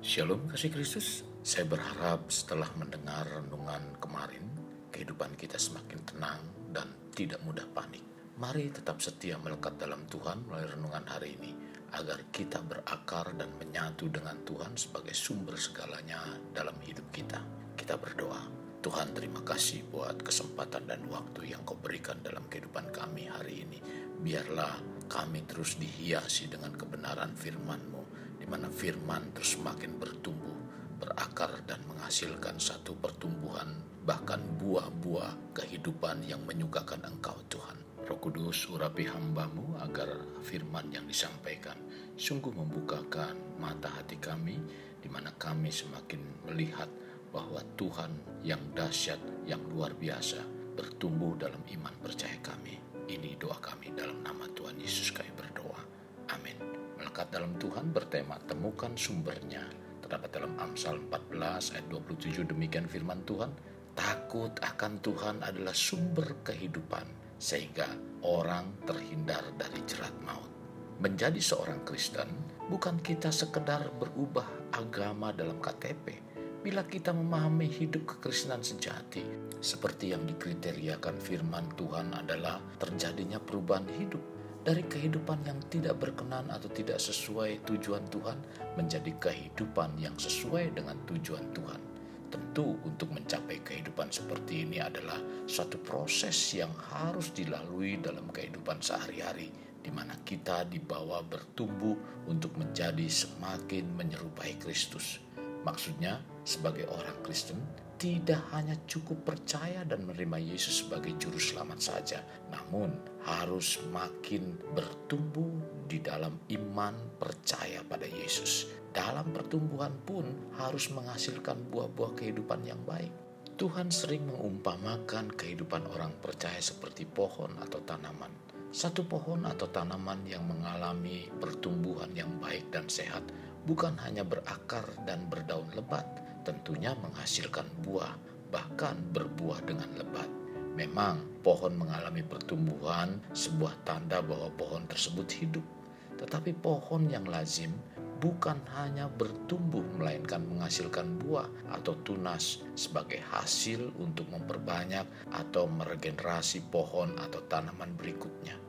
Shalom kasih Kristus. Saya berharap setelah mendengar renungan kemarin, kehidupan kita semakin tenang dan tidak mudah panik. Mari tetap setia melekat dalam Tuhan melalui renungan hari ini, agar kita berakar dan menyatu dengan Tuhan sebagai sumber segalanya dalam hidup kita. Kita berdoa. Tuhan, terima kasih buat kesempatan dan waktu yang Kau berikan dalam kehidupan kami hari ini. Biarlah kami terus dihiasi dengan kebenaran firman-Mu, di mana firman terus semakin bertumbuh, berakar dan menghasilkan satu pertumbuhan, bahkan buah-buah kehidupan yang menyukakan Engkau Tuhan. Roh Kudus, urapi hamba-Mu agar firman yang disampaikan sungguh membukakan mata hati kami, di mana kami semakin melihat bahwa Tuhan yang dahsyat, yang luar biasa, bertumbuh dalam iman percaya kami. Ini doa kami dalam nama Tuhan Yesus kami berdoa. Amin. Melekat dalam Tuhan bertema temukan sumbernya. Terdapat dalam Amsal 14 ayat 27 demikian firman Tuhan. Takut akan Tuhan adalah sumber kehidupan, sehingga orang terhindar dari jerat maut. Menjadi seorang Kristen bukan kita sekedar berubah agama dalam KTP. Bila kita memahami hidup kekristenan sejati, seperti yang dikriteriakan firman Tuhan adalah terjadinya perubahan hidup dari kehidupan yang tidak berkenan atau tidak sesuai tujuan Tuhan menjadi kehidupan yang sesuai dengan tujuan Tuhan. Tentu untuk mencapai kehidupan seperti ini adalah suatu proses yang harus dilalui dalam kehidupan sehari-hari, di mana kita dibawa bertumbuh untuk menjadi semakin menyerupai Kristus. Maksudnya, sebagai orang Kristen, tidak hanya cukup percaya dan menerima Yesus sebagai juru selamat saja, namun harus makin bertumbuh di dalam iman percaya pada Yesus. Dalam pertumbuhan pun harus menghasilkan buah-buah kehidupan yang baik. Tuhan sering mengumpamakan kehidupan orang percaya seperti pohon atau tanaman. Satu pohon atau tanaman yang mengalami pertumbuhan yang baik dan sehat bukan hanya berakar dan berdaun lebat, tentunya menghasilkan buah, bahkan berbuah dengan lebat. Memang pohon mengalami pertumbuhan sebuah tanda bahwa pohon tersebut hidup. Tetapi pohon yang lazim bukan hanya bertumbuh melainkan menghasilkan buah atau tunas sebagai hasil untuk memperbanyak atau meregenerasi pohon atau tanaman berikutnya.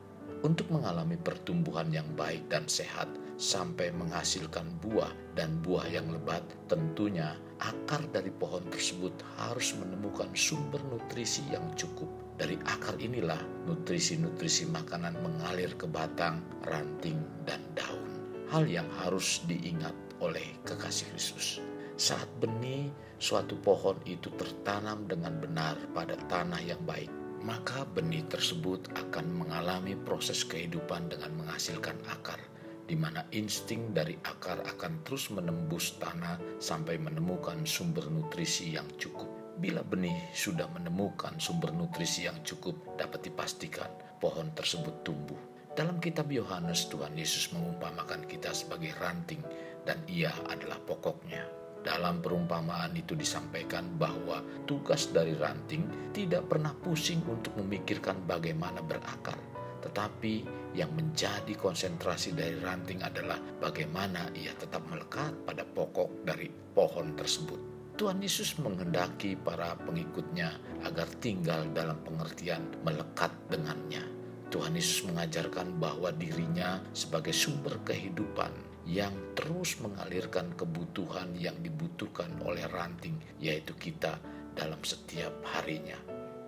Untuk mengalami pertumbuhan yang baik dan sehat sampai menghasilkan buah dan buah yang lebat, tentunya akar dari pohon tersebut harus menemukan sumber nutrisi yang cukup. Dari akar inilah nutrisi-nutrisi makanan mengalir ke batang, ranting, dan daun. Hal yang harus diingat oleh kekasih Kristus. Saat benih suatu pohon itu tertanam dengan benar pada tanah yang baik, maka benih tersebut akan mengalami proses kehidupan dengan menghasilkan akar, di mana insting dari akar akan terus menembus tanah sampai menemukan sumber nutrisi yang cukup. Bila benih sudah menemukan sumber nutrisi yang cukup, dapat dipastikan pohon tersebut tumbuh. Dalam kitab Yohanes, Tuhan Yesus mengumpamakan kita sebagai ranting dan Ia adalah pokoknya. Dalam perumpamaan itu disampaikan bahwa tugas dari ranting tidak pernah pusing untuk memikirkan bagaimana berakar. Tetapi yang menjadi konsentrasi dari ranting adalah bagaimana ia tetap melekat pada pokok dari pohon tersebut. Tuhan Yesus menghendaki para pengikutnya agar tinggal dalam pengertian melekat dengannya. Tuhan Yesus mengajarkan bahwa dirinya sebagai sumber kehidupan yang terus mengalirkan kebutuhan yang dibutuhkan oleh ranting, yaitu kita dalam setiap harinya.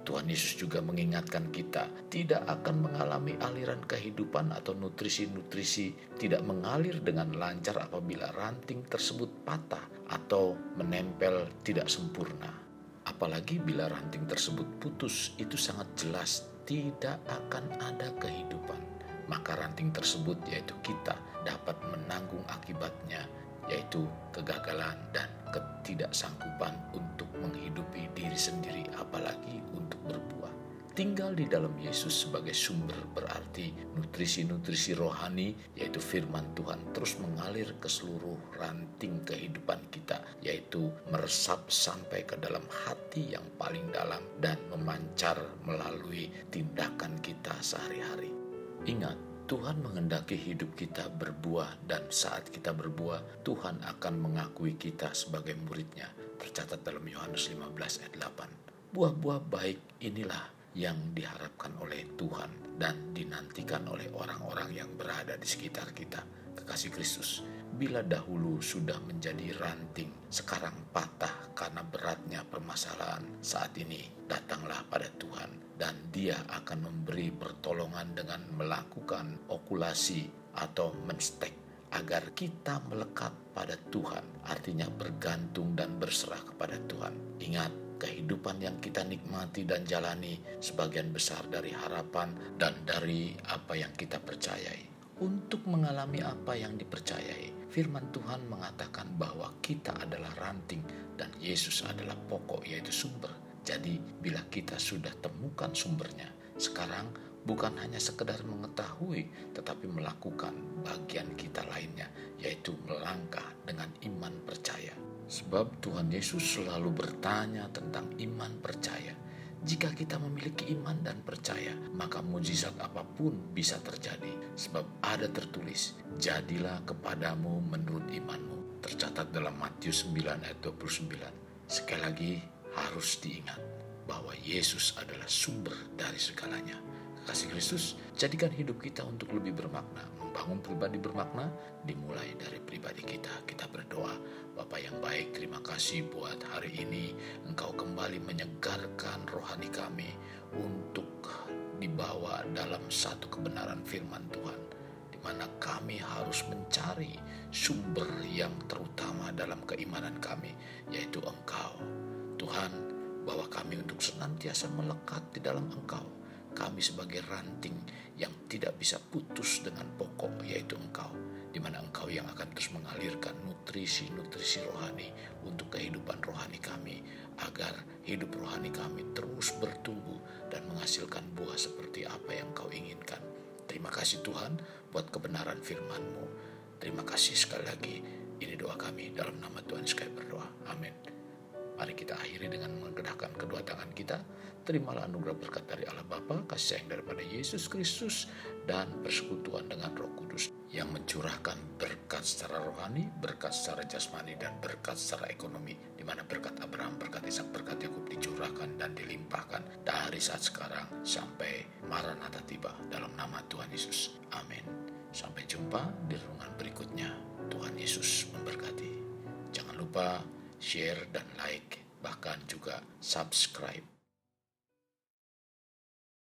Tuhan Yesus juga mengingatkan kita tidak akan mengalami aliran kehidupan atau nutrisi-nutrisi tidak mengalir dengan lancar apabila ranting tersebut patah atau menempel tidak sempurna. Apalagi bila ranting tersebut putus, itu sangat jelas tidak akan ada kehidupan. Maka ranting tersebut, yaitu kita, dapat menanggung akibatnya, yaitu kegagalan dan ketidaksanggupan untuk menghidupi diri sendiri, apalagi untuk berbuah. Tinggal di dalam Yesus sebagai sumber berarti nutrisi-nutrisi rohani, yaitu firman Tuhan, terus mengalir ke seluruh ranting kehidupan kita, yaitu meresap sampai ke dalam hati yang paling dalam dan memancar melalui tindakan kita sehari-hari. Ingat, Tuhan menghendaki hidup kita berbuah, dan saat kita berbuah, Tuhan akan mengakui kita sebagai muridnya. Tercatat dalam Yohanes 15 ayat 8. Buah-buah baik inilah yang diharapkan oleh Tuhan dan dinantikan oleh orang-orang yang berada di sekitar kita. Kekasih Kristus, bila dahulu sudah menjadi ranting, sekarang patah karena beratnya permasalahan saat ini, datanglah pada Tuhan dan Dia akan memberi pertolongan dengan melakukan okulasi atau menstek agar kita melekat pada Tuhan, artinya bergantung dan berserah kepada Tuhan. Ingat, kehidupan yang kita nikmati dan jalani sebagian besar dari harapan dan dari apa yang kita percayai. Untuk mengalami apa yang dipercayai, firman Tuhan mengatakan bahwa kita adalah ranting dan Yesus adalah pokok, yaitu sumber. Jadi bila kita sudah temukan sumbernya, sekarang bukan hanya sekedar mengetahui, tetapi melakukan bagian kita lainnya, yaitu melangkah dengan iman percaya. Sebab Tuhan Yesus selalu bertanya tentang iman percaya. Jika kita memiliki iman dan percaya, maka mujizat apapun bisa terjadi. Sebab ada tertulis, jadilah kepadamu menurut imanmu. Tercatat dalam Matius 9 ayat 29. Sekali lagi harus diingat bahwa Yesus adalah sumber dari segalanya. Kasih Kristus, jadikan hidup kita untuk lebih bermakna. Membangun pribadi bermakna dimulai dari pribadi kita. Kita berdoa, Bapa yang baik, terima kasih buat hari ini Engkau kembali menyegarkan rohani kami untuk dibawa dalam satu kebenaran firman Tuhan, di mana kami harus mencari sumber yang terutama dalam keimanan kami, yaitu Engkau. Tuhan, bawa kami untuk senantiasa melekat di dalam Engkau. Kami sebagai ranting yang tidak bisa putus dengan pokok, yaitu Engkau, di mana Engkau yang akan terus mengalirkan nutrisi-nutrisi rohani untuk kehidupan rohani kami, agar hidup rohani kami terus bertumbuh dan menghasilkan buah seperti apa yang Engkau inginkan. Terima kasih Tuhan buat kebenaran firman-Mu. Terima kasih sekali lagi. Ini doa kami dalam nama Tuhan Yesus kami berdoa. Amin. Mari kita akhiri dengan mengedahkan kedua tangan kita. Terimalah anugerah berkat dari Allah Bapa, kasih sayang daripada Yesus Kristus, dan persekutuan dengan Roh Kudus yang mencurahkan berkat secara rohani, berkat secara jasmani, dan berkat secara ekonomi, di mana berkat Abraham, berkat Ishak, berkat Yakub dicurahkan dan dilimpahkan dari saat sekarang sampai Maranatha tiba, dalam nama Tuhan Yesus. Amin. Sampai jumpa di renungan berikutnya. Tuhan Yesus memberkati. Jangan lupa share dan like, bahkan juga subscribe.